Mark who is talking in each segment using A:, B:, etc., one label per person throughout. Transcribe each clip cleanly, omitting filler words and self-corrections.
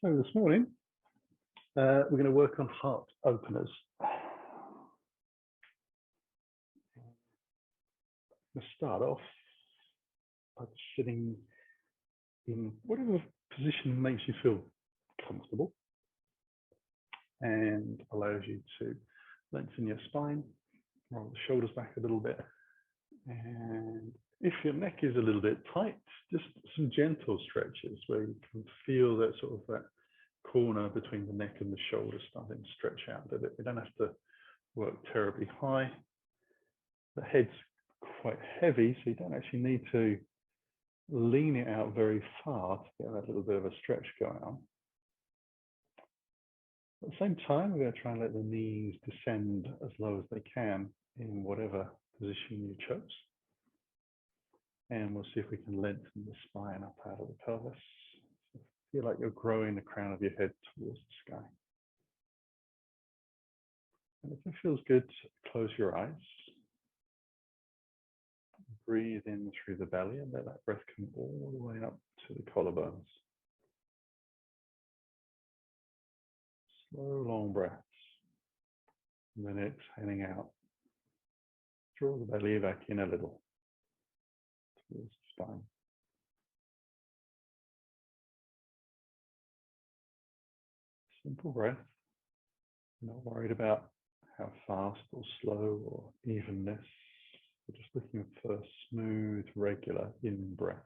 A: So this morning, we're going to work on heart openers. We'll start off by sitting in whatever position makes you feel comfortable and allows you to lengthen your spine, roll the shoulders back a little bit. And if your neck is a little bit tight, just some gentle stretches where you can feel that sort of that corner between the neck and the shoulders starting to stretch out a bit. You don't have to work terribly high. The head's quite heavy, so you don't actually need to lean it out very far to get that little bit of a stretch going on. At the same time, we're going to try and let the knees descend as low as they can in whatever position you chose. And we'll see if we can lengthen the spine up out of the pelvis. So feel like you're growing the crown of your head towards the sky. And if it feels good, close your eyes. Breathe in through the belly and let that breath come all the way up to the collarbones. Slow, long breaths. And then exhaling out. Draw the belly back in a little towards the spine. Simple breath. Not worried about how fast or slow or evenness. We're just looking for smooth, regular in-breath.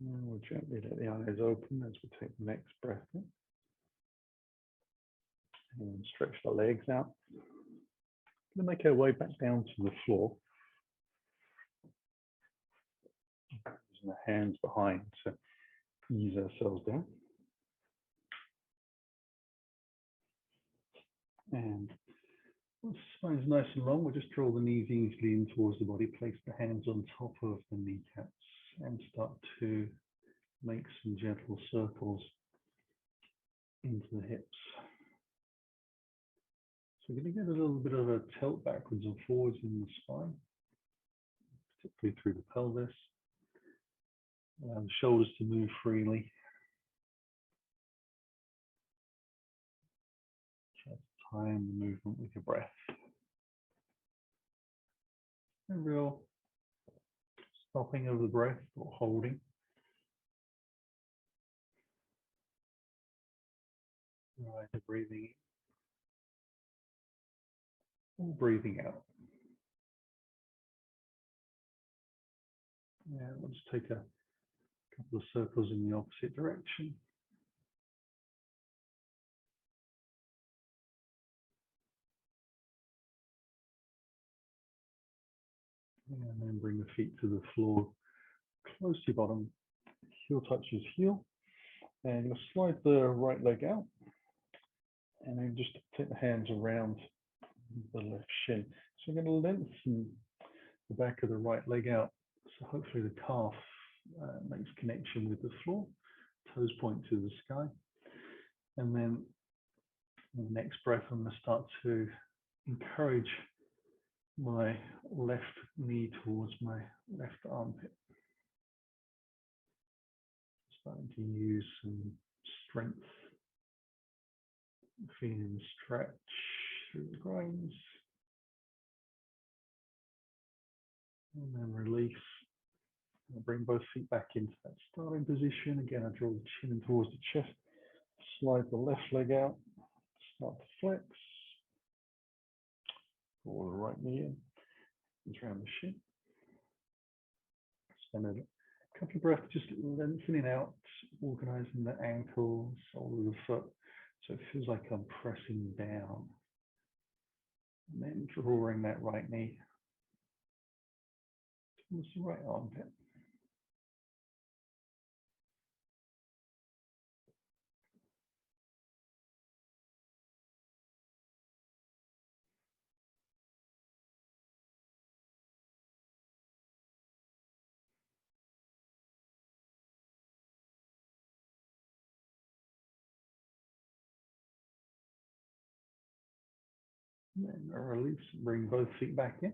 A: And we'll gently let the eyes open as we take the next breath in. And stretch the legs out. We'll make our way back down to the floor. Using the hands behind to ease ourselves down. And once the spine's nice and long, we'll just draw the knees easily in towards the body, place the hands on top of the kneecaps and start to make some gentle circles into the hips. So we're going to get a little bit of a tilt backwards and forwards in the spine, particularly through the pelvis. Allow the shoulders to move freely. Try to time the movement with your breath. A real stopping of the breath or holding. Right, breathing all breathing out. Yeah, we'll just take a couple of circles in the opposite direction. And then bring the feet to the floor, close to your bottom, heel touches heel. And you'll slide the right leg out. And then just take the hands around the left shin. So we're going to lengthen the back of the right leg out. So hopefully the calf makes connection with the floor. Toes point to the sky. And then in the next breath, I'm going to start to encourage my left knee towards my left armpit. Starting to use some strength, feeling stretch through the groins. And then release. I'll bring both feet back into that starting position. Again, I draw the chin in towards the chest. Slide the left leg out. Start to flex. Pull the right knee in. And around the shin. Spend a couple of breaths just lengthening out, organizing the ankle, sole of the foot. So it feels like I'm pressing down. And then drawing that right knee towards the right armpit. And then a release, bring both feet back in.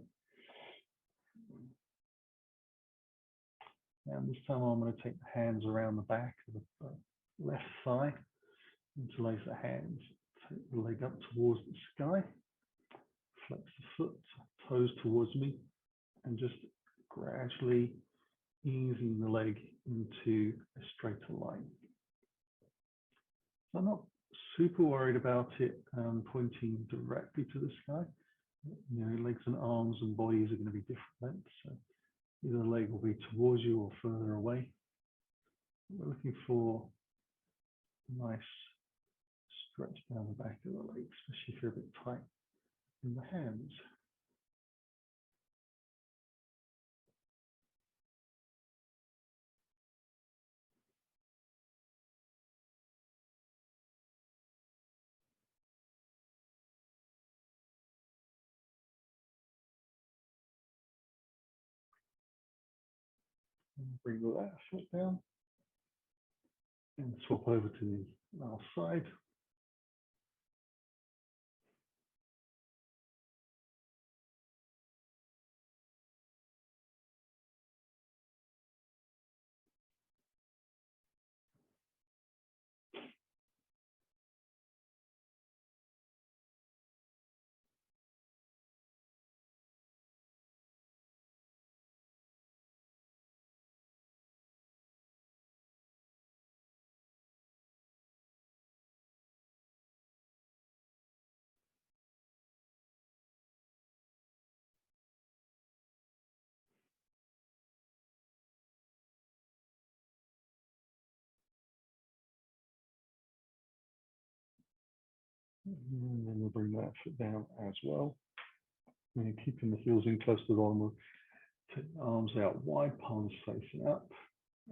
A: And this time I'm going to take the hands around the back of the left thigh, interlace the hands, take the leg up towards the sky, flex the foot, toes towards me, and just gradually easing the leg into a straighter line. So I'm not super worried about it pointing directly to the sky. You know, legs and arms and bodies are going to be different lengths. So either the leg will be towards you or further away. We're looking for a nice stretch down the back of the leg, especially if you're a bit tight in the hands. And bring the left foot down and swap over to the last side. And then we'll bring that foot down as well. And keeping the heels in close to the bottom, we'll take the arms out wide, palms facing up,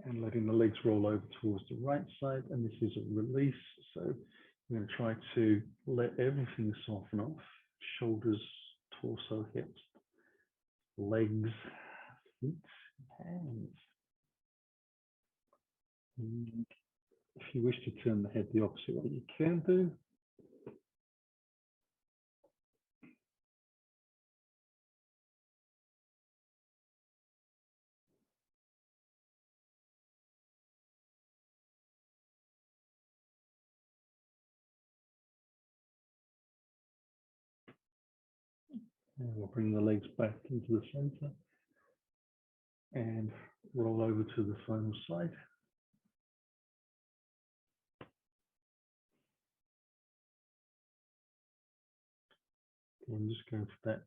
A: and letting the legs roll over towards the right side. And this is a release. So we're going to try to let everything soften off. Shoulders, torso, hips, legs, feet, hands. And if you wish to turn the head the opposite way, you can do. And we'll bring the legs back into the center and roll over to the final side. I'm just going for that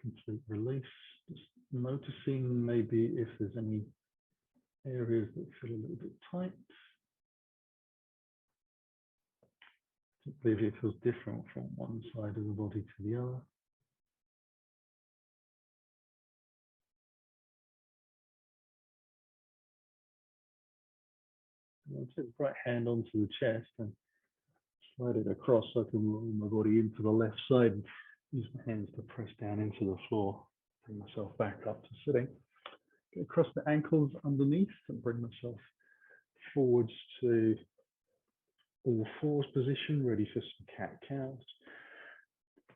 A: complete release. Just noticing maybe if there's any areas that feel a little bit tight. Particularly if it feels different from one side of the body to the other. I'll take the right hand onto the chest and slide it across so I can roll my body into the left side and use my hands to press down into the floor. Bring myself back up to sitting. Get across the ankles underneath and bring myself forwards to all fours position, ready for some cat-cows.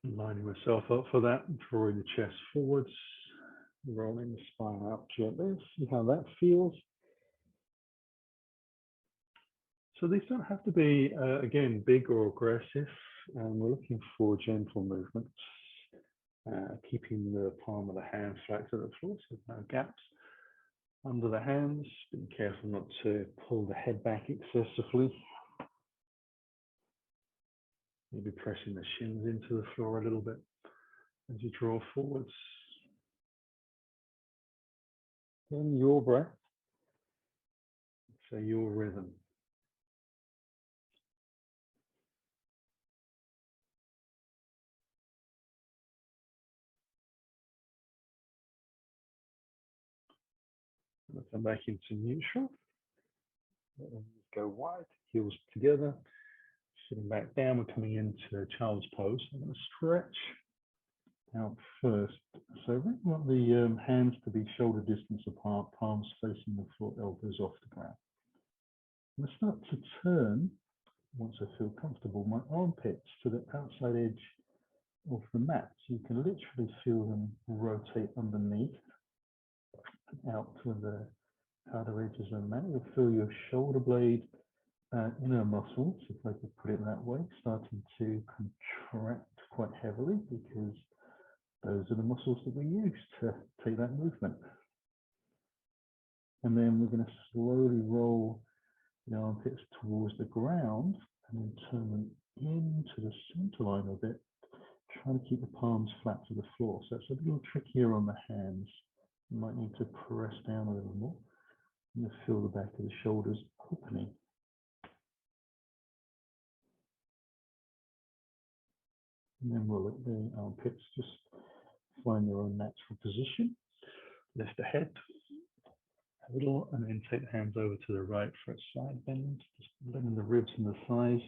A: Lining myself up for that, drawing the chest forwards, rolling the spine out gently. See how that feels. So these don't have to be, again, big or aggressive. We're looking for gentle movements, keeping the palm of the hand flat to the floor, so no gaps. Under the hands, being careful not to pull the head back excessively. Maybe pressing the shins into the floor a little bit as you draw forwards. Then your breath, so your rhythm. We'll come back into neutral. Go wide, heels together. Sitting back down, we're coming into child's pose. I'm going to stretch out first. So I really want the hands to be shoulder distance apart, palms facing the floor, elbows off the ground. I'm going to start to turn, once I feel comfortable, my armpits to the outside edge of the mat. So you can literally feel them rotate underneath out to the outer edges of the mat. You'll feel your shoulder blade inner muscles, if I could put it that way, starting to contract quite heavily because those are the muscles that we use to take that movement. And then we're going to slowly roll the armpits towards the ground and then turn them into the center line of it, trying to keep the palms flat to the floor. So it's a little trickier on the hands. You might need to press down a little more. You'll feel the back of the shoulders opening. And then we'll let the armpits just find their own natural position. Lift the head a little and then take the hands over to the right for a side bend. Just letting the ribs and the thighs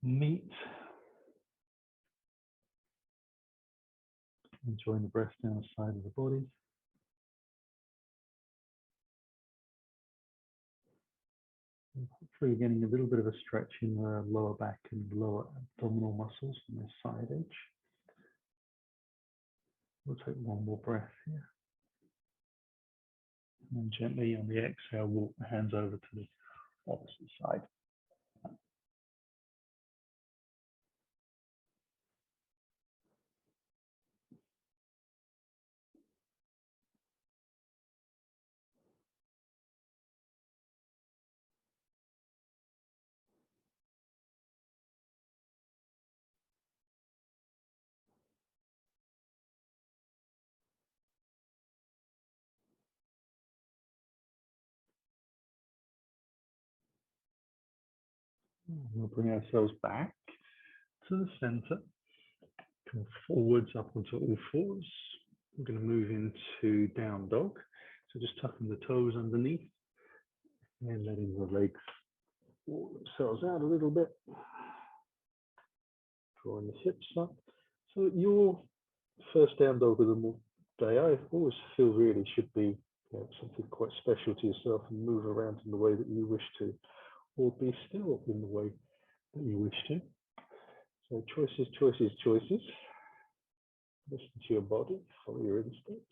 A: meet. Enjoying the breath down the side of the body. And hopefully getting a little bit of a stretch in the lower back and lower abdominal muscles on the side edge. We'll take one more breath here. And then gently on the exhale, walk the hands over to the opposite side. We'll bring ourselves back to the center. Come forwards up onto all fours. We're going to move into down dog. So just tucking the toes underneath and letting the legs walk themselves out a little bit. Drawing the hips up. So your first down dog of the day, I always feel really should be something quite special to yourself and move around in the way that you wish to, or be still in the way that you wish to. So choices, choices, choices. Listen to your body, follow your instincts.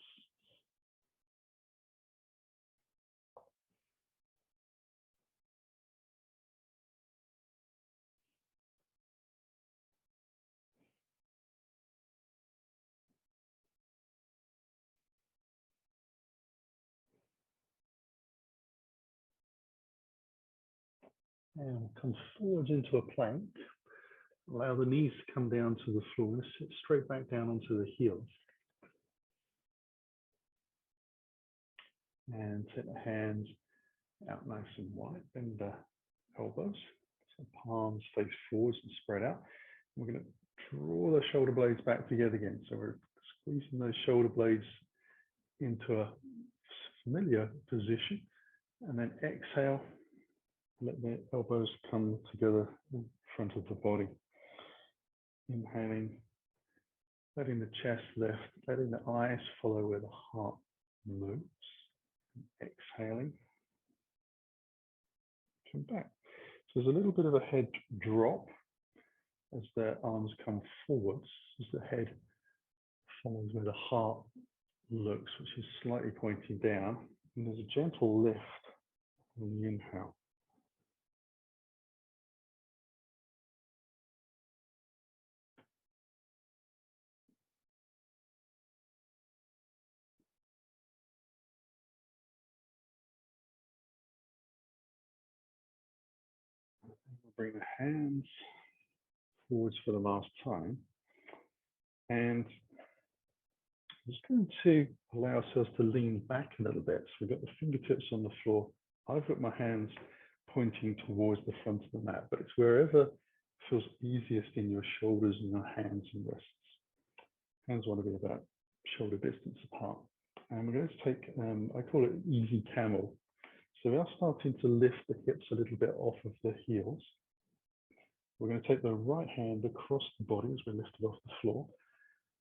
A: And come forwards into a plank. Allow the knees to come down to the floor and sit straight back down onto the heels. And take the hands out nice and wide, bend the elbows, so palms face forwards and spread out. We're going to draw the shoulder blades back together again. So we're squeezing those shoulder blades into a familiar position, and then exhale, let the elbows come together in front of the body. Inhaling, letting the chest lift, letting the eyes follow where the heart moves. Exhaling, come back. So there's a little bit of a head drop as the arms come forwards, as the head follows where the heart looks, which is slightly pointing down. And there's a gentle lift on the inhale. Bring the hands forwards for the last time. And I'm just going to allow ourselves to lean back a little bit. So we've got the fingertips on the floor. I've got my hands pointing towards the front of the mat, but it's wherever feels easiest in your shoulders and your hands and wrists. Hands want to be about shoulder distance apart. And we're going to take, I call it easy camel. So we are starting to lift the hips a little bit off of the heels. We're going to take the right hand across the body as we lift it off the floor,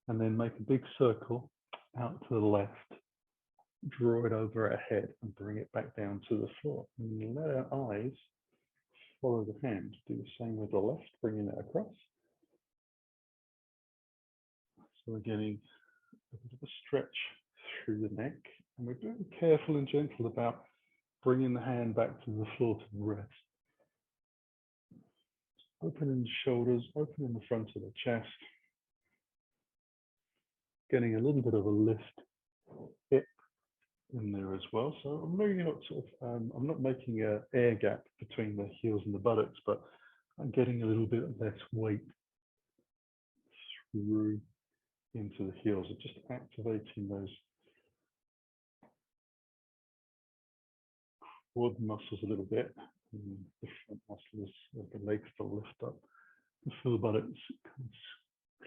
A: and then make a big circle out to the left, draw it over our head and bring it back down to the floor. And let our eyes follow the hand. Do the same with the left, bringing it across. So we're getting a bit of a stretch through the neck, and we're very careful and gentle about bringing the hand back to the floor to rest. Opening the shoulders, opening the front of the chest, getting a little bit of a lift hip in there as well. So I'm really not I'm not making an air gap between the heels and the buttocks, but I'm getting a little bit less weight through into the heels. I'm just activating those quad muscles a little bit, and the front muscles of the legs to lift up. And feel the buttocks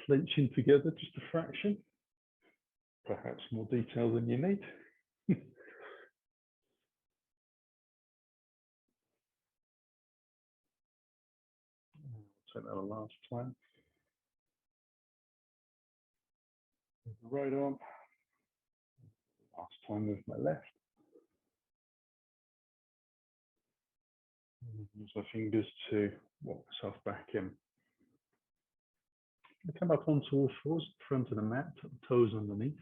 A: clenching together just a fraction. Perhaps more detail than you need. Take that a last time. With the right arm. Last time with my left. Use my fingers to walk myself back in. I come up onto all fours, front of the mat, toes underneath.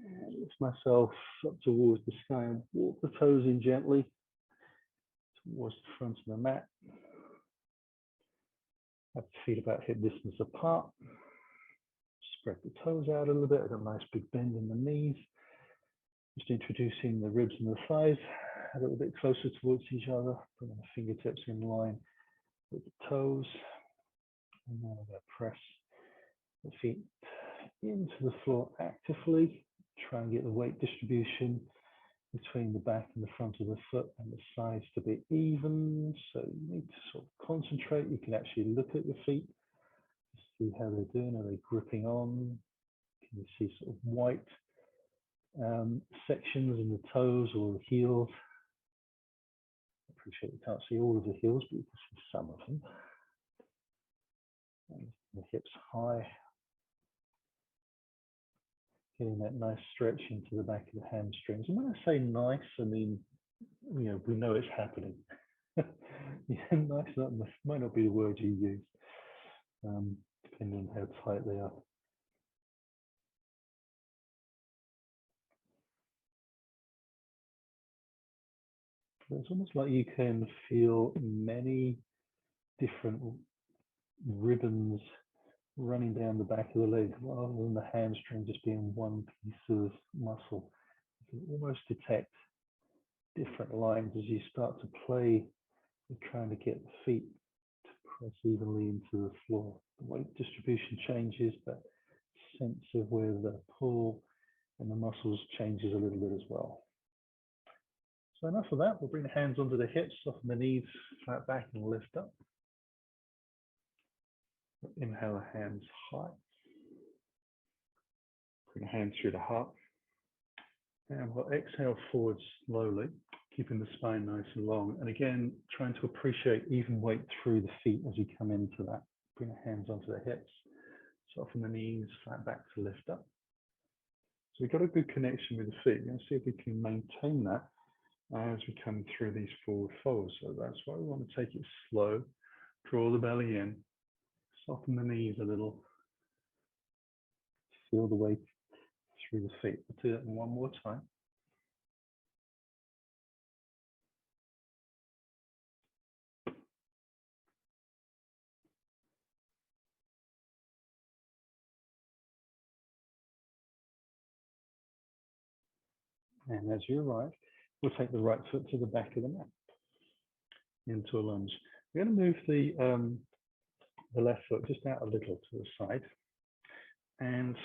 A: And lift myself up towards the sky and walk the toes in gently towards the front of the mat. Have the feet about hip distance apart. Spread the toes out a little bit. I've got a nice big bend in the knees. Just introducing the ribs and the thighs a little bit closer towards each other. Bringing the fingertips in line with the toes. And now we're going to press the feet into the floor actively. Try and get the weight distribution between the back and the front of the foot and the sides to be even. So you need to sort of concentrate. You can actually look at your feet, see how they're doing. Are they gripping on? Can you see sort of white sections in the toes or the heels? I appreciate you can't see all of the heels, but you can see some of them. And the hips high. Getting that nice stretch into the back of the hamstrings. And when I say nice, I mean, you know, we know it's happening. Yeah, nice might not be the word you use, depending on how tight they are. It's almost like you can feel many different ribbons running down the back of the leg rather than the hamstring just being one piece of muscle. You can almost detect different lines as you start to play with trying to get the feet to press evenly into the floor. The weight distribution changes, but sense of where the pull and the muscles changes a little bit as well. So enough of that. We'll bring the hands onto the hips, soften the knees, flat back and lift up. Inhale the hands high. Bring the hands through the heart. And we'll exhale forward slowly, keeping the spine nice and long. And again, trying to appreciate even weight through the feet as you come into that. Bring the hands onto the hips, soften the knees, flat back to lift up. So we've got a good connection with the feet. We're going to see if we can maintain that as we come through these forward folds. So that's why we want to take it slow, draw the belly in, soften the knees a little, feel the weight through the feet. We'll do that one more time. And as you arrive, we'll take the right foot to the back of the mat into a lunge. We're going to move the left foot just out a little to the side and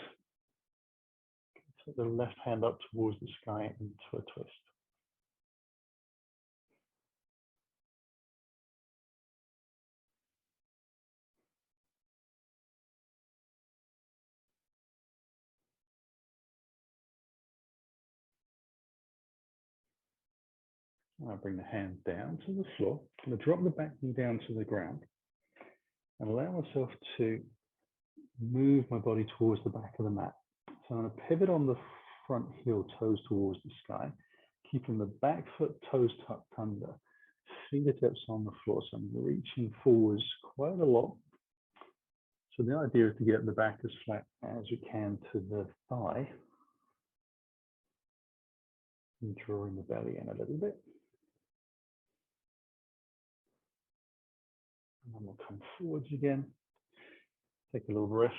A: take the left hand up towards the sky into a twist. I'll bring the hand down to the floor. I'm going to drop the back knee down to the ground and allow myself to move my body towards the back of the mat. So I'm going to pivot on the front heel, toes towards the sky, keeping the back foot toes tucked under, fingertips on the floor. So I'm reaching forwards quite a lot. So the idea is to get the back as flat as you can to the thigh and drawing the belly in a little bit. And then we'll come forwards again. Take a little breath,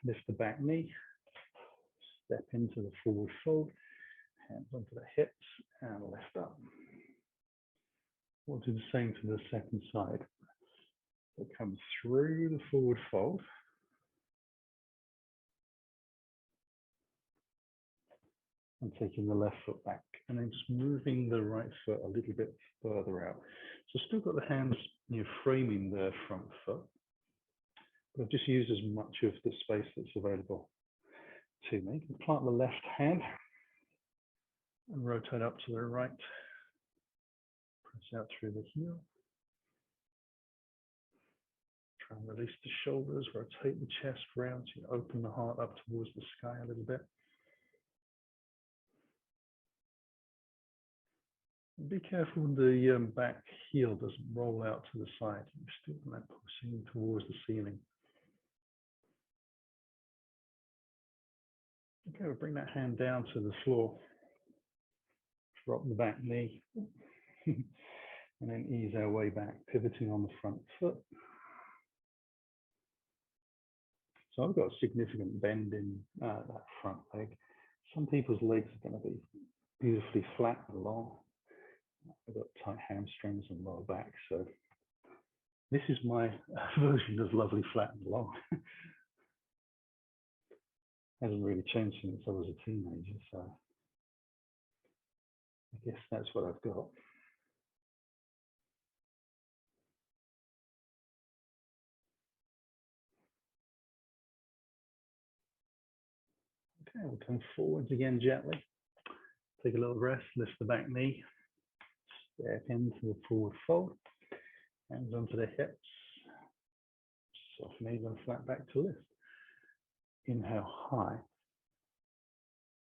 A: lift the back knee, step into the forward fold, hands onto the hips and lift up. We'll do the same to the second side. So come through the forward fold. And taking the left foot back and then just moving the right foot a little bit further out. So still got the hands framing the front foot, but I've just used as much of the space that's available to me. Plant the left hand and rotate up to the right. Press out through the heel. Try and release the shoulders, rotate the chest round, so you open the heart up towards the sky a little bit. Be careful the back heel doesn't roll out to the side. You're still not pushing towards the ceiling. Okay, we'll bring that hand down to the floor. Drop the back knee. And then ease our way back, pivoting on the front foot. So I've got a significant bend in that front leg. Some people's legs are going to be beautifully flat and long. I've got tight hamstrings and lower back, so this is my version of lovely, flat and long. Hasn't really changed since I was a teenager, so I guess that's what I've got. Okay, we'll come forwards again gently. Take a little rest, lift the back knee, step into the forward fold, hands onto the hips, soften even flat back to lift. Inhale high,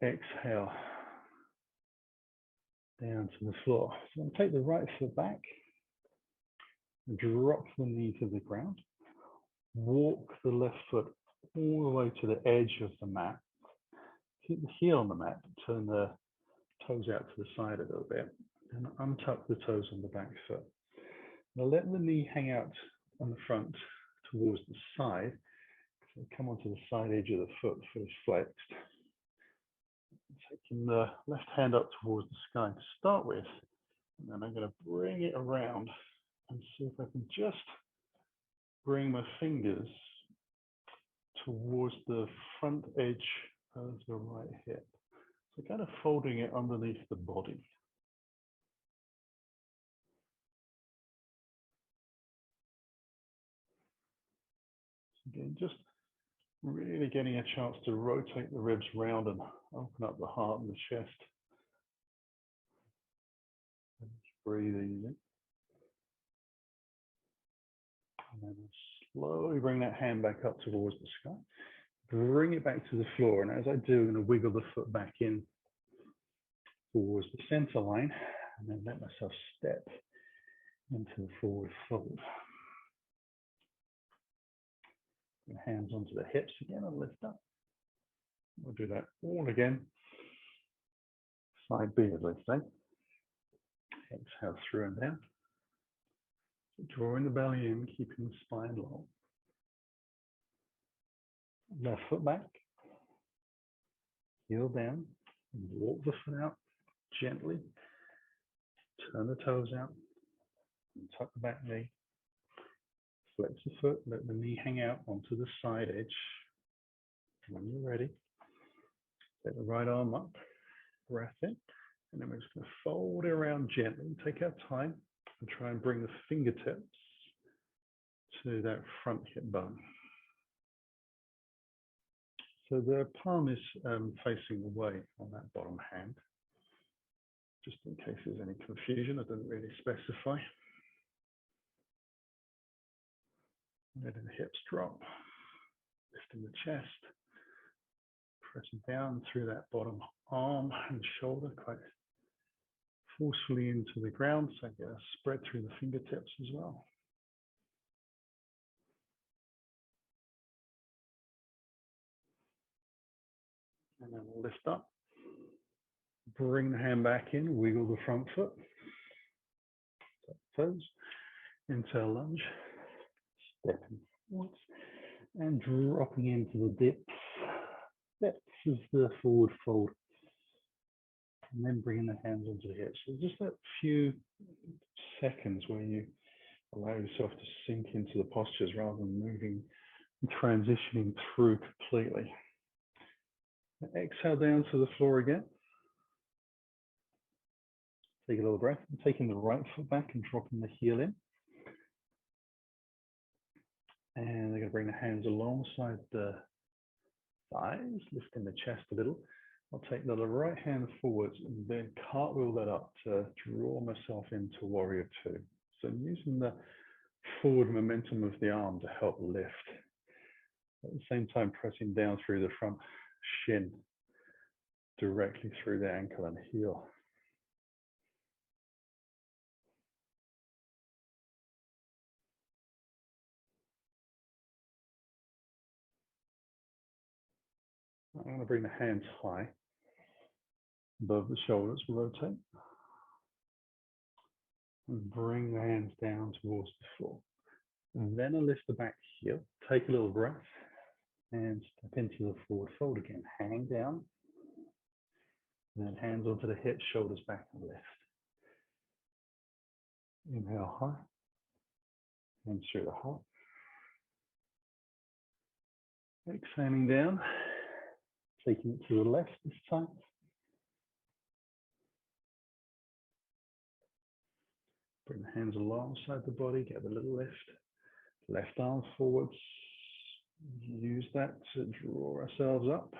A: exhale down to the floor. So I'm going to take the right foot back, drop the knee to the ground, walk the left foot all the way to the edge of the mat, keep the heel on the mat, turn the toes out to the side a little bit, and untuck the toes on the back foot. Now let the knee hang out on the front towards the side. So come onto the side edge of the foot is flexed. Taking the left hand up towards the sky to start with, and then I'm going to bring it around and see if I can just bring my fingers towards the front edge of the right hip. So kind of folding it underneath the body. Again, just really getting a chance to rotate the ribs round and open up the heart and the chest. And just breathe easy. And then slowly bring that hand back up towards the sky. Bring it back to the floor. And as I do, I'm going to wiggle the foot back in towards the center line. And then let myself step into the forward fold. And hands onto the hips again and lift up. We'll do that all again. Side B, as I say. Exhale through and down. Drawing the belly in, keeping the spine long. Left foot back. Heel down. And walk the foot out gently. Turn the toes out. And tuck the back knee. Flex the foot. Let the knee hang out onto the side edge. When you're ready, take the right arm up. Breath in. And then we're just going to fold it around gently. Take our time and try and bring the fingertips to that front hip bone. So the palm is facing away on that bottom hand. Just in case there's any confusion, I didn't really specify. Letting the hips drop, lifting the chest, pressing down through that bottom arm and shoulder quite forcefully into the ground, so get a spread through the fingertips as well. And then we'll lift up, bring the hand back in, wiggle the front foot, toes, into a lunge, stepping forwards, and dropping into the dips. Depths is the forward fold. And then bringing the hands onto the hips. So just that few seconds where you allow yourself to sink into the postures rather than moving and transitioning through completely. Exhale down to the floor again. Take a little breath. I'm taking the right foot back and dropping the heel in. And they're going to bring the hands alongside the thighs, lifting the chest a little. I'll take the right hand forwards and then cartwheel that up to draw myself into warrior two. So I'm using the forward momentum of the arm to help lift. At the same time, pressing down through the front shin, directly through the ankle and heel. I'm going to bring the hands high above the shoulders, rotate. And bring the hands down towards the floor. And then I lift the back heel, take a little breath, and step into the forward fold again. Hang down. And then hands onto the hips, shoulders back and lift. Inhale high. And through the heart. Exhaling down. Taking it to the left this time. Bring the hands alongside the body, get a little lift. Left arm forwards. Use that to draw ourselves up.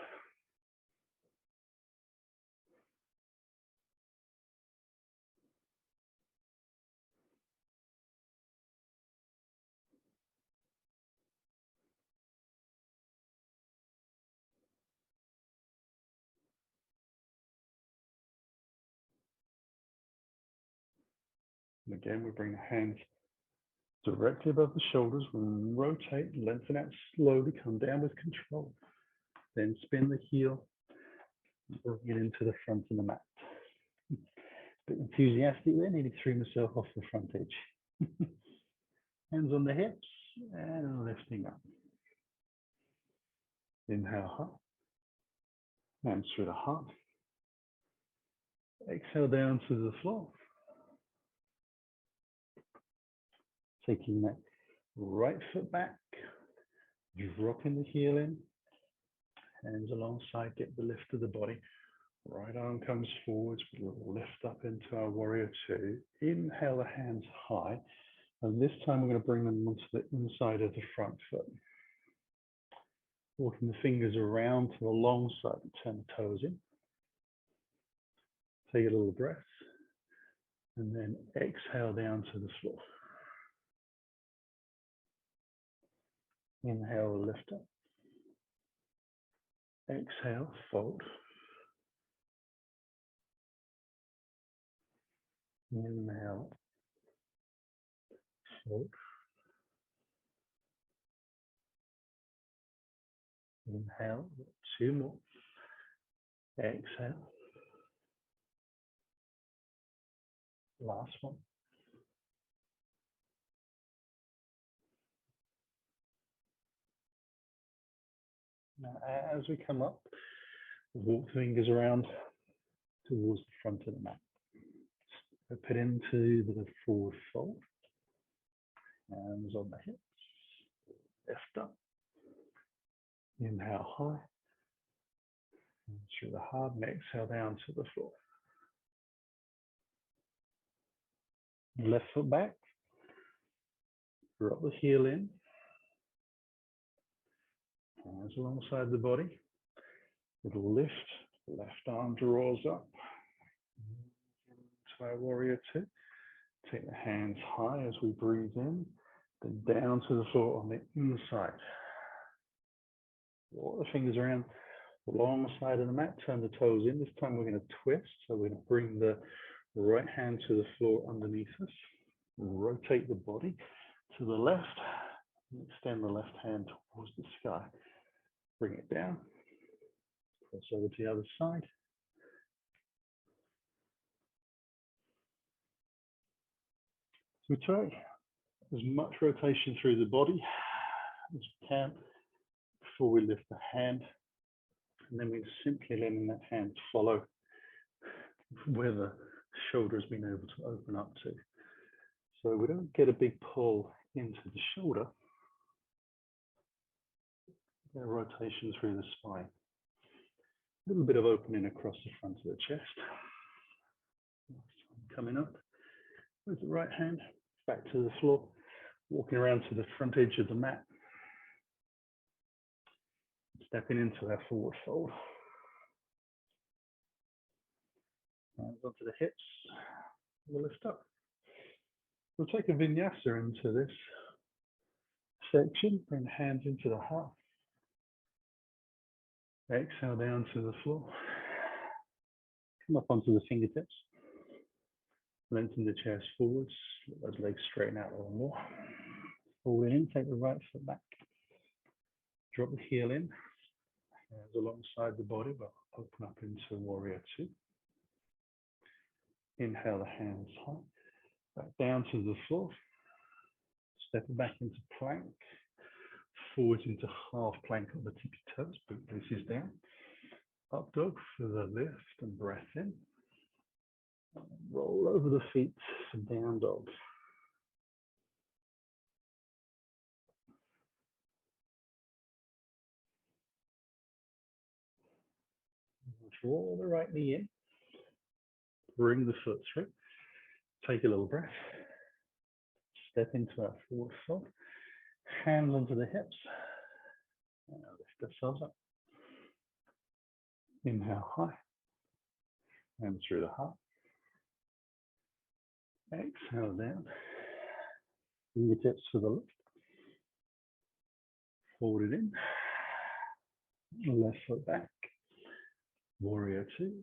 A: And again, we bring the hands directly above the shoulders. We'll rotate, lengthen out slowly, come down with control. Then spin the heel, bring it into the front of the mat. A bit enthusiastic there, nearly threw myself off the front edge. Hands on the hips and lifting up. Inhale high, hands through the heart. Exhale down to the floor. Taking that Right foot back, dropping the heel in, hands alongside, get the lift of the body. Right arm comes forwards, we'll lift up into our warrior two. Inhale the hands high, and this time we're going to bring them onto the inside of the front foot. Walking the fingers around to the long side, turn the toes in. Take a little breath, and then exhale down to the floor. Inhale, lift up. Exhale, fold. Inhale, fold. Inhale, two more. Exhale. Last one. Now, as we come up, walk the fingers around towards the front of the mat. Put into the forward fold. Hands on the hips. Lift up. Inhale high. And through the heart, and exhale down to the floor. Left foot back. Drop the heel in. Hands alongside the body. Little lift. Left arm draws up. To our warrior two. Take the hands high as we breathe in. Then down to the floor on the inside. Walk the fingers around the long side of the mat. Turn the toes in. This time we're going to twist. So we're going to bring the right hand to the floor underneath us. Rotate the body to the left. And extend the left hand towards the sky. Bring it down. Cross over to the other side. So we try as much rotation through the body as we can before we lift the hand. And then we're simply letting that hand follow where the shoulder has been able to open up to. So we don't get a big pull into the shoulder. Get a rotation through the spine. A little bit of opening across the front of the chest. Coming up with the right hand, back to the floor, walking around to the front edge of the mat. Stepping into our forward fold. Hands onto the hips. We'll lift up. We'll take a vinyasa into this section. Bring the hands into the heart. Exhale down to the floor. Come up onto the fingertips. Lengthen the chest forwards. Let those legs straighten out a little more. Forward in. Take the right foot back. Drop the heel in. Hands alongside the body, but open up into warrior two. Inhale the hands high, back down to the floor. Step back into plank, forward into half plank on the tippy toes, boot faces down. Up dog for the lift and breath in. Roll over the feet for down dog. Draw the right knee in. Bring the foot through. Take a little breath. Step into our forward fold. Hands onto the hips. And lift ourselves up. Inhale high. And through the heart. Exhale down. Fingertips for the lift. Fold it in. Left foot back. Warrior two.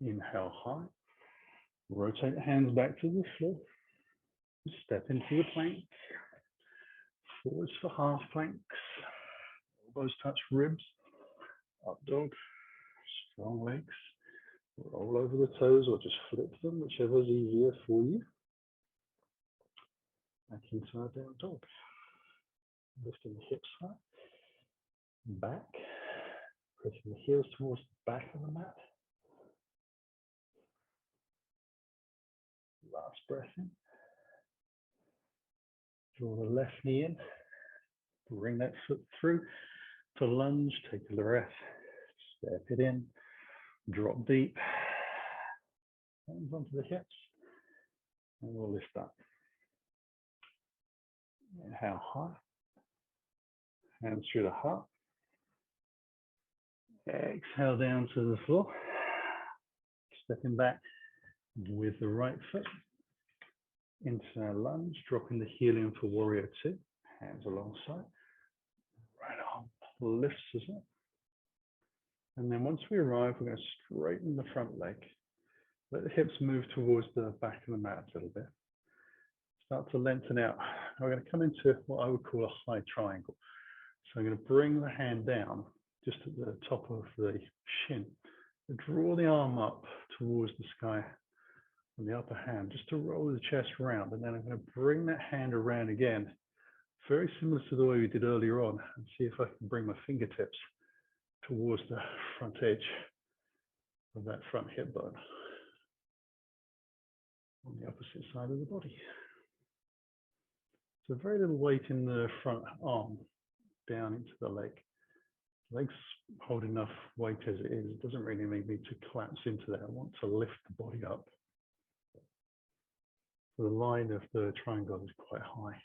A: Inhale high. Rotate the hands back to the floor. Step into the plank. Forwards for half planks. Elbows touch ribs. Up dog. Strong legs. Roll over the toes or just flip them, whichever is easier for you. Back into our down dog. Lifting the hips high. Back. Pressing the heels towards the back of the mat. Last breath in. Draw the left knee in. Bring that foot through. To lunge, take a breath. Step it in. Drop deep. Hands onto the hips. And we'll lift up. Inhale high. Hands through the heart. Exhale down to the floor. Stepping back with the right foot into our lunge, dropping the heel in for warrior two. Hands alongside. Right arm lifts us up. And then once we arrive, we're going to straighten the front leg. Let the hips move towards the back of the mat a little bit. Start to lengthen out. We're going to come into what I would call a high triangle. So I'm going to bring the hand down just at the top of the shin. Draw the arm up towards the sky on the upper hand, just to roll the chest around. And then I'm going to bring that hand around again, very similar to the way we did earlier on, and see if I can bring my fingertips towards the front edge of that front hip bone on the opposite side of the body. So very little weight in the front arm down into the leg. Legs hold enough weight as it is. It doesn't really need me to collapse into that. I want to lift the body up. So the line of the triangle is quite high.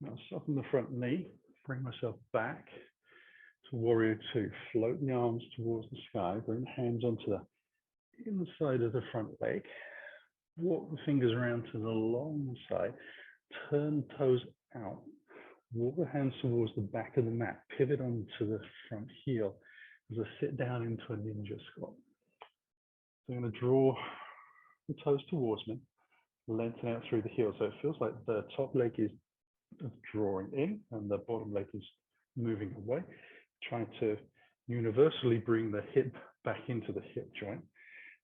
A: Now soften the front knee, bring myself back to warrior two. Float the arms towards the sky, bring the hands onto the inside of the front leg. Walk the fingers around to the long side, turn toes out. Walk the hands towards the back of the mat, pivot onto the front heel as I sit down into a ninja squat. So I'm going to draw the toes towards me, lengthen out through the heel. So it feels like the top leg is drawing in and the bottom leg is moving away. Trying to universally bring the hip back into the hip joint.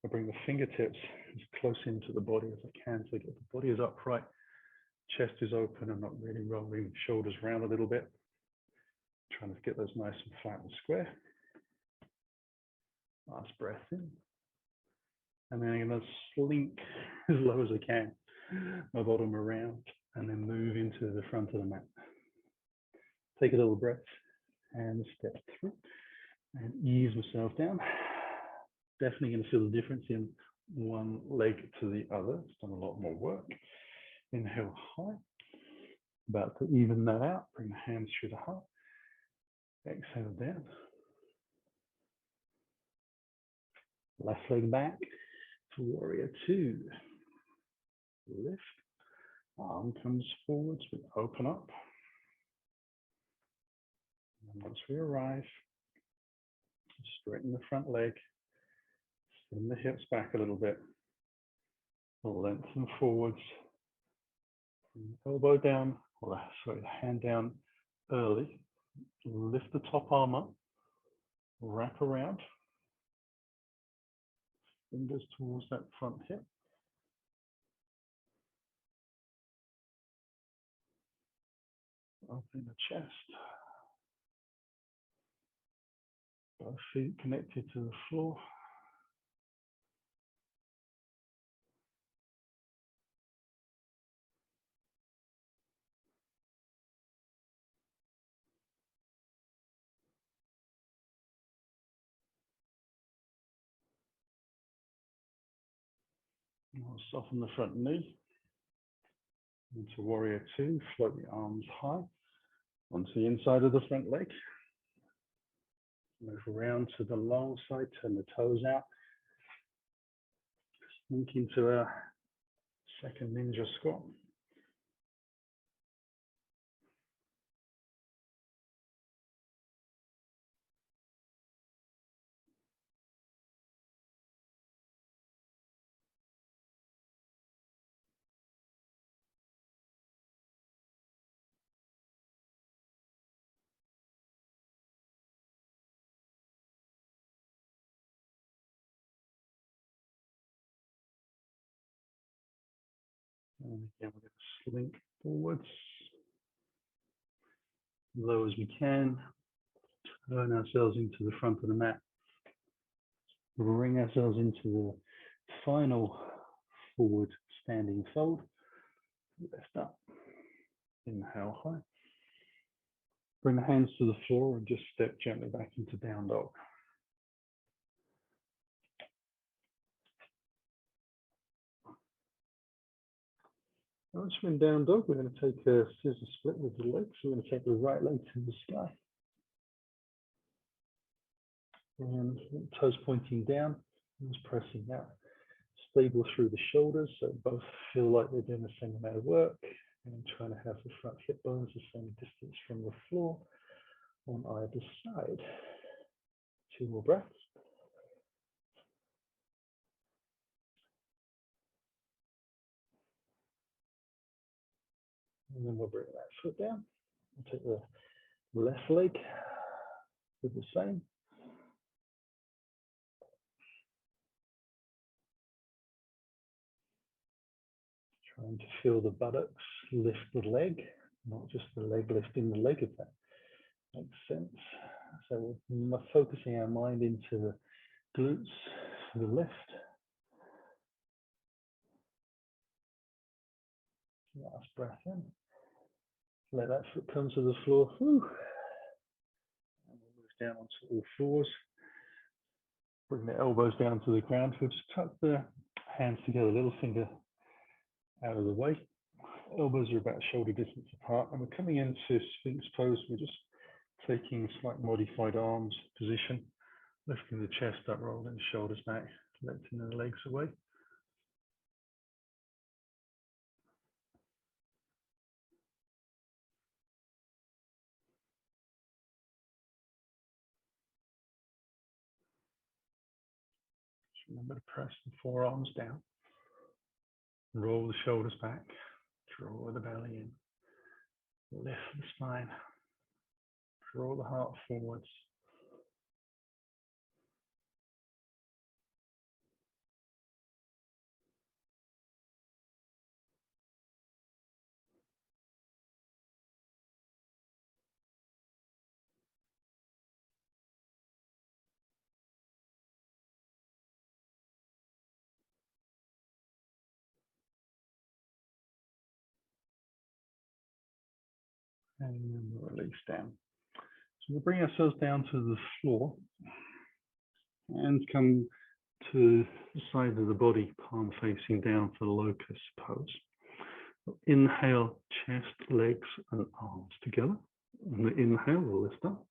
A: I bring the fingertips as close into the body as I can so that the body is upright, chest is open. I'm not really rolling shoulders around a little bit. Trying to get those nice and flat and square. Last breath in. And then I'm going to slink as low as I can, my bottom around, and then move into the front of the mat. Take a little breath and step through and ease myself down. Definitely going to feel the difference in one leg to the other. It's done a lot more work. Inhale high. About to even that out. Bring the hands through the heart. Exhale down. Left leg back to warrior two. Lift. Arm comes forwards. We open up. And once we arrive, straighten the front leg. Send the hips back a little bit. Lengthen forwards. Elbow down, or sorry, the hand down early. Lift the top arm up. Wrap around. Fingers towards that front hip. Open the chest. Both feet connected to the floor. I'll soften the front knee. Into warrior two, float the arms high onto the inside of the front leg. Move around to the long side, turn the toes out. Sink into a second ninja squat. And again, we're going to slink forwards, low as we can. turn ourselves into the front of the mat. Bring ourselves into the final forward standing fold. Lift up. Inhale high. Bring the hands to the floor and just step gently back into down dog. Once we're in down dog, we're going to take a scissor split with the legs. We're going to take the right leg to the sky. And toes pointing down, and pressing out. Stable through the shoulders, so both feel like they're doing the same amount of work. And trying to have the front hip bones the same distance from the floor on either side. 2 more breaths. And then we'll bring that foot down. We'll take the left leg, do the same. Trying to feel the buttocks lift the leg, not just the leg lifting the leg, if that makes sense. So we're focusing our mind into the glutes for the lift. Last breath in. Let that foot come to the floor. Whew. And we'll move down onto all fours. Bring the elbows down to the ground. We'll just tuck the hands together, little finger out of the way. Elbows are about shoulder distance apart. And we're coming into Sphinx pose. We're just taking a slight modified arms position, lifting the chest up, rolling the shoulders back, lengthening the legs away. Remember to press the forearms down, roll the shoulders back, draw the belly in, lift the spine, draw the heart forwards. And then we'll release down. So we'll bring ourselves down to the floor and come to the side of the body, palm facing down for the locust pose. Inhale, chest, legs, and arms together. On the inhale, we'll lift up.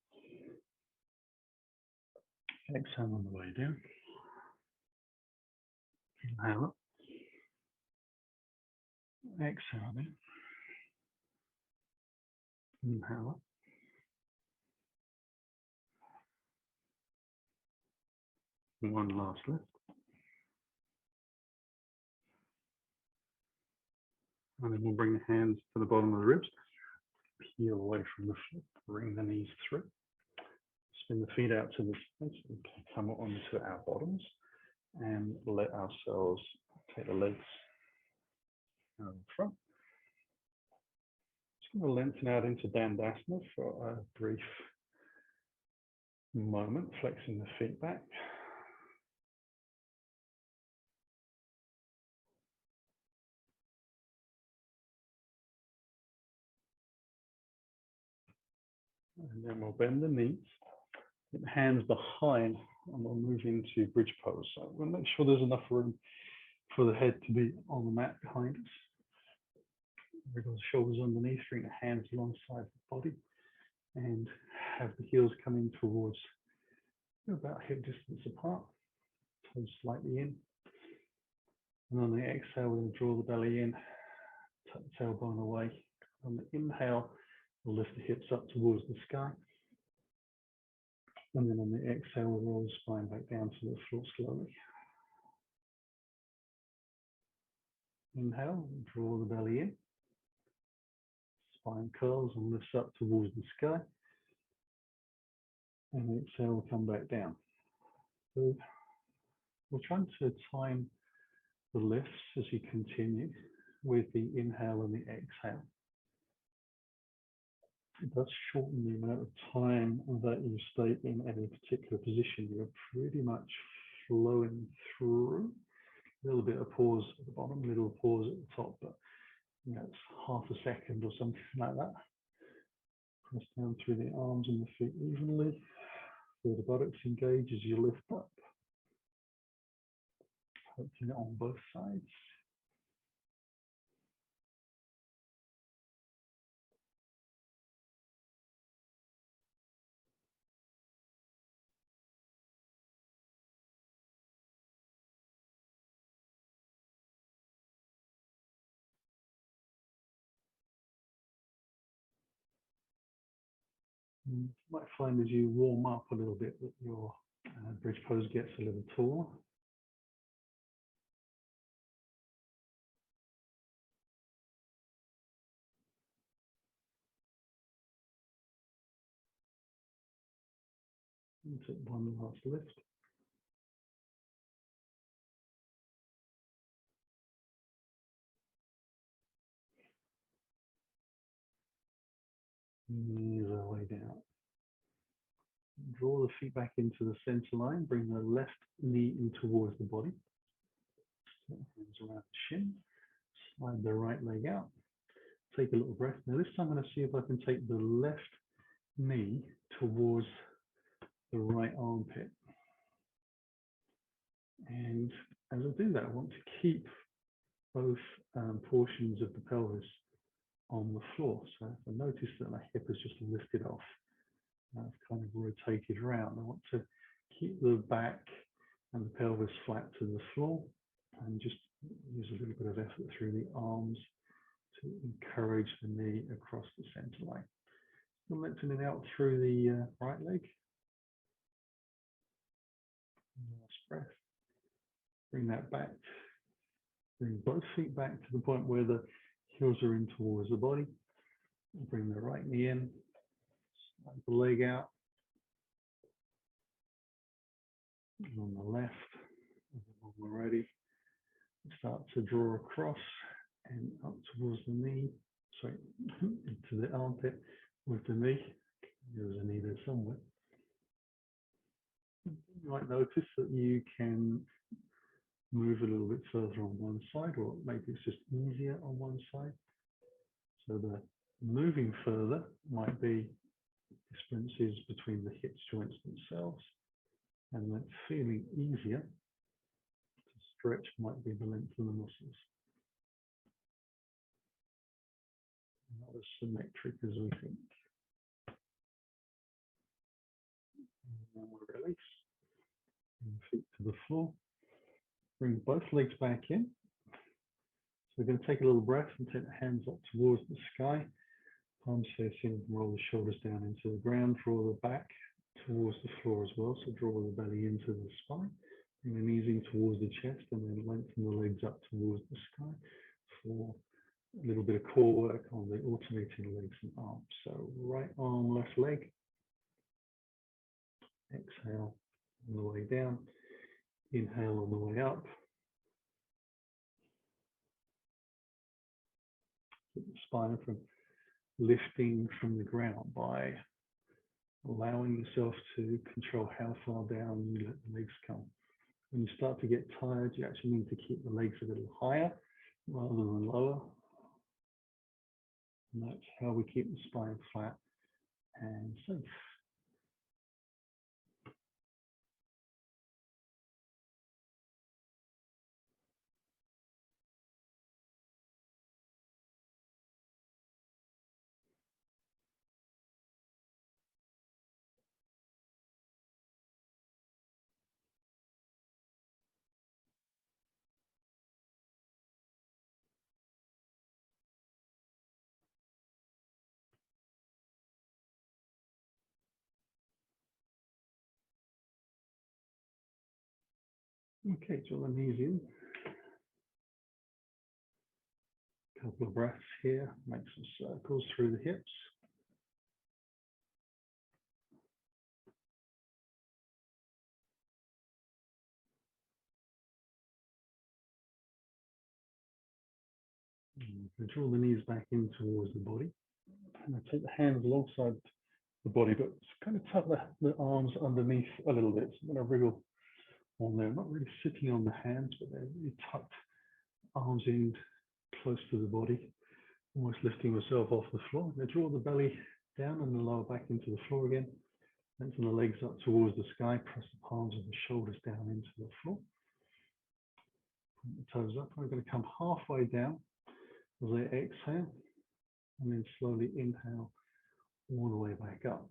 A: Exhale on the way down. Inhale up. Exhale down. Inhale up. And one last lift. And then we'll bring the hands to the bottom of the ribs. Peel away from the floor. Bring the knees through. Spin the feet out to the space. We can come onto our bottoms and let ourselves take the legs out in front. Just going to lengthen out into Dandasana for a brief moment, flexing the feet back. And then we'll bend the knees, get the hands behind, and we'll move into bridge pose. So we'll make sure there's enough room for the head to be on the mat behind us. Wriggle the shoulders underneath, bring the hands alongside the body, and have the heels coming towards about hip distance apart, toes slightly in. And on the exhale, we're going to draw the belly in, tuck the tailbone away. On the inhale, we'll lift the hips up towards the sky. And then on the exhale, we'll roll the spine back down to the floor slowly. Inhale, draw the belly in. Spine curls and lifts up towards the sky. And exhale, we'll come back down. So we're trying to time the lifts as you continue with the inhale and the exhale. It does shorten the amount of time that you stay in any particular position. You're pretty much flowing through. A little bit of pause at the bottom, a little pause at the top, but you know, it's half a second or something like that. Press down through the arms and the feet evenly. Feel the buttocks engage as you lift up. Hopefully on both sides. You might find as you warm up a little bit that your bridge pose gets a little taller. And take one last lift. Ease our way down. Draw the feet back into the center line. Bring the left knee in towards the body. Hands around the shin. Slide the right leg out. Take a little breath. Now this time I'm going to see if I can take the left knee towards the right armpit. And as I do that, I want to keep both portions of the pelvis on the floor. So if I notice that my hip has just lifted off, I've kind of rotated around. I want to keep the back and the pelvis flat to the floor and just use a little bit of effort through the arms to encourage the knee across the center line. So lengthening out through the right leg. Last breath. Bring that back. Bring both feet back to the point where the heels are in towards the body. Bring the right knee in. Slide the leg out. And on the left, and when we're ready, start to draw across and up towards the knee, sorry, into the armpit with the knee. There's a knee there somewhere. You might notice that you can move a little bit further on one side, or maybe it's just easier on one side. So the moving further might be differences between the hip joints themselves, and then feeling easier to stretch might be the length of the muscles. Not as symmetric as we think. And then we'll release. Bring the feet to the floor. Bring both legs back in. So we're going to take a little breath and take the hands up towards the sky. Palms facing, roll the shoulders down into the ground, draw the back towards the floor as well. So draw the belly into the spine. Bring the knees in towards the chest and then lengthen the legs up towards the sky for a little bit of core work on the alternating legs and arms. So right arm, left leg. Exhale on the way down. Inhale on the way up. Keep the spine from lifting from the ground by allowing yourself to control how far down you let the legs come. When you start to get tired, you actually need to keep the legs a little higher rather than lower. And that's how we keep the spine flat and safe. Okay, draw the knees in. A couple of breaths here. Make some circles through the hips. And draw the knees back in towards the body. And I take the hands alongside the body, but kind of tuck the arms underneath a little bit. So I'm going to wriggle on there. I'm not really sitting on the hands, but they're really tucked, arms in close to the body, almost lifting myself off the floor. I'm going to draw the belly down and the lower back into the floor again. Lengthen the legs up towards the sky, press the palms and the shoulders down into the floor. Point the toes up. I'm going to come halfway down as I exhale, and then slowly inhale all the way back up.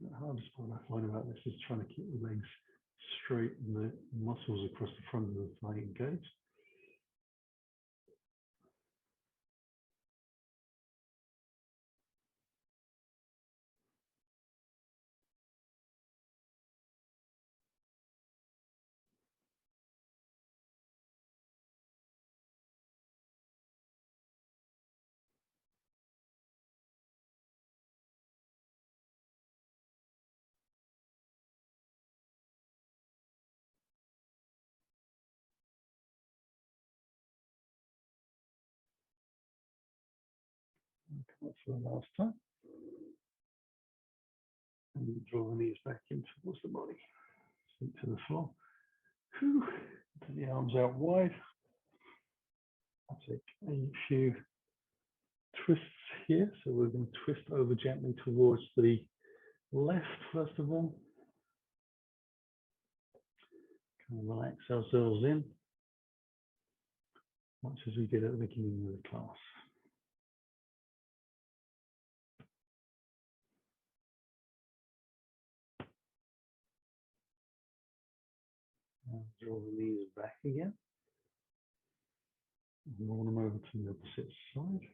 A: The hardest part I find about this is trying to keep the legs straight and the muscles across the front of the thigh engaged. Come up for the last time. And draw the knees back in towards the body. Sink to the floor. Whew. Take the arms out wide. I'll take a few twists here. So we're going to twist over gently towards the left, first of all. Kind of relax ourselves in, much as we did at the beginning of the class. Now draw the knees back again. And roll them over to the opposite side.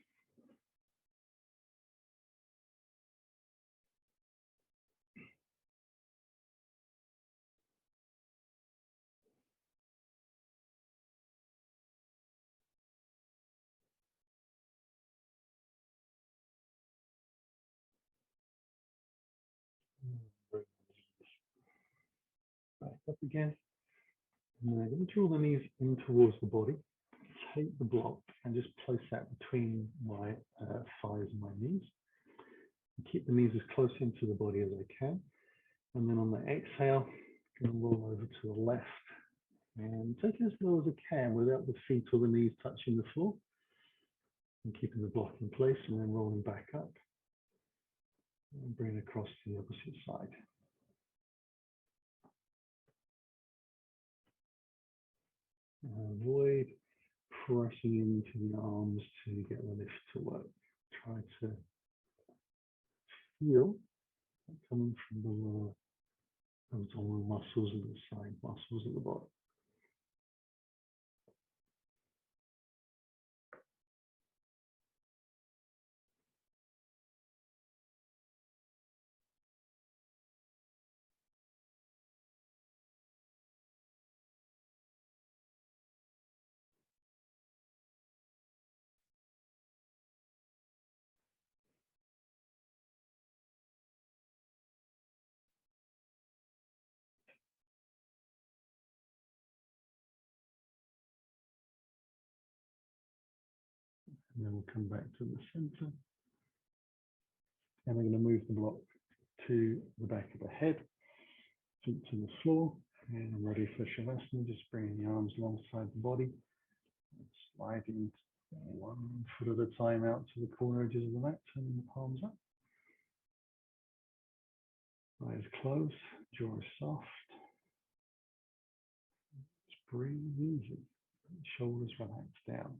A: Bring the knees back up again. And then I'm going to draw the knees in towards the body. Take the block and just place that between my thighs and my knees. And keep the knees as close into the body as I can. And then on the exhale, I'm going to roll over to the left and take it as low as I can without the feet or the knees touching the floor. And keeping the block in place and then rolling back up. And bring it across to the opposite side. And avoid pressing into the arms to get the lift to work. Try to feel coming from the lower abdominal muscles and the side muscles at the bottom. And then we'll come back to the center. And we're going to move the block to the back of the head, feet to the floor. And I'm ready for Shavasana. Just bringing the arms alongside the body. Sliding one foot at a time out to the corner edges of the mat, turning the palms up. Eyes closed, jaw is soft. Just breathe easy. Shoulders relax down.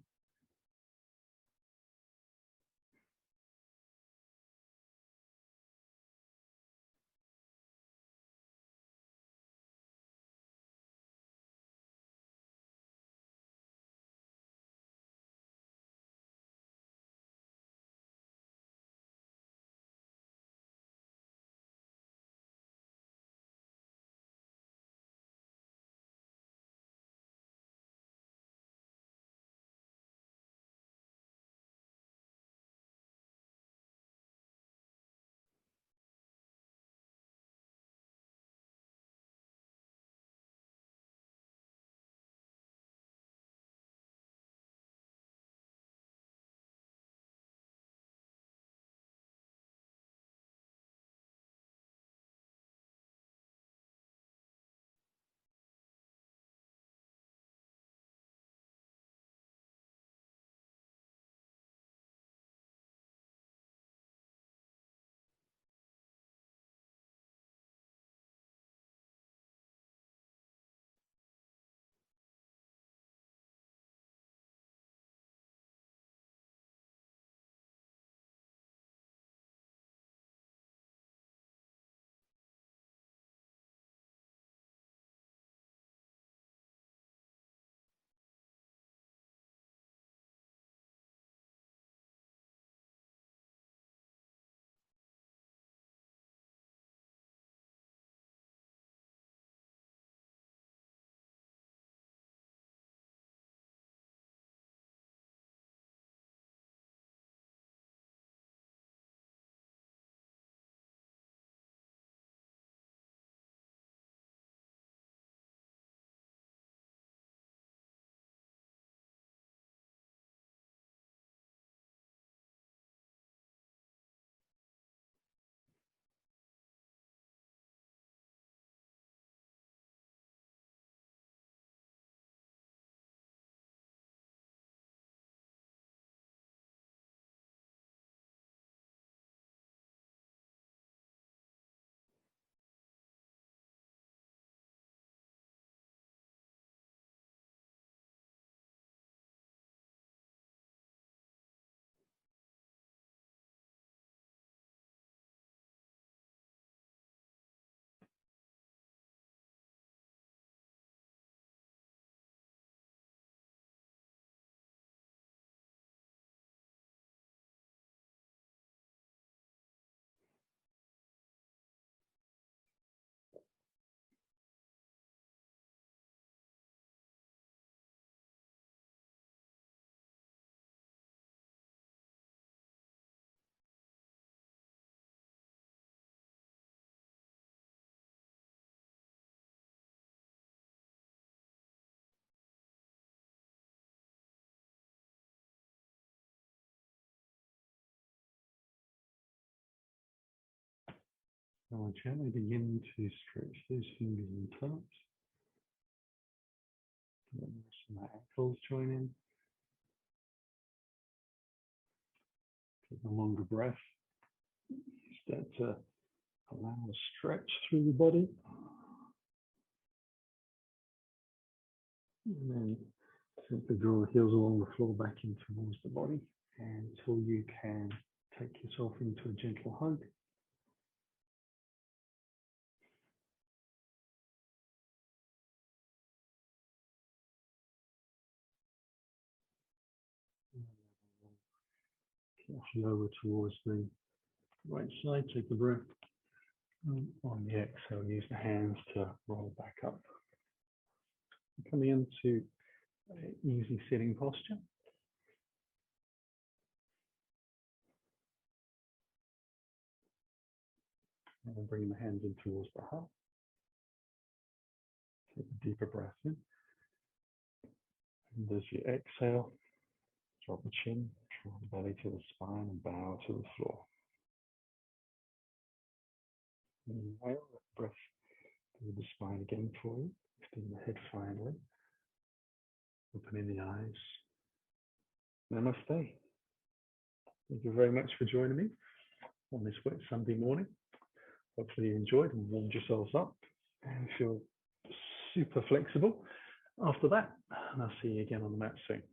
A: Now gently begin to stretch those fingers and toes. Let the ankles join in. Take a longer breath. Start to allow a stretch through the body. And then simply draw the heels along the floor back in towards the body until you can take yourself into a gentle hug. Carefully over towards the right side, take the breath. On the exhale, use the hands to roll back up. Coming into an easy sitting posture. And then bring the hands in towards the heart. Take a deeper breath in. And as you exhale, drop the chin, draw the belly to the spine and bow to the floor. Inhale, let the breath through the spine again for you. Lifting the head finally. Opening the eyes. Namaste. Thank you very much for joining me on this wet Sunday morning. Hopefully you enjoyed and warmed yourselves up and feel super flexible after that. And I'll see you again on the mat soon.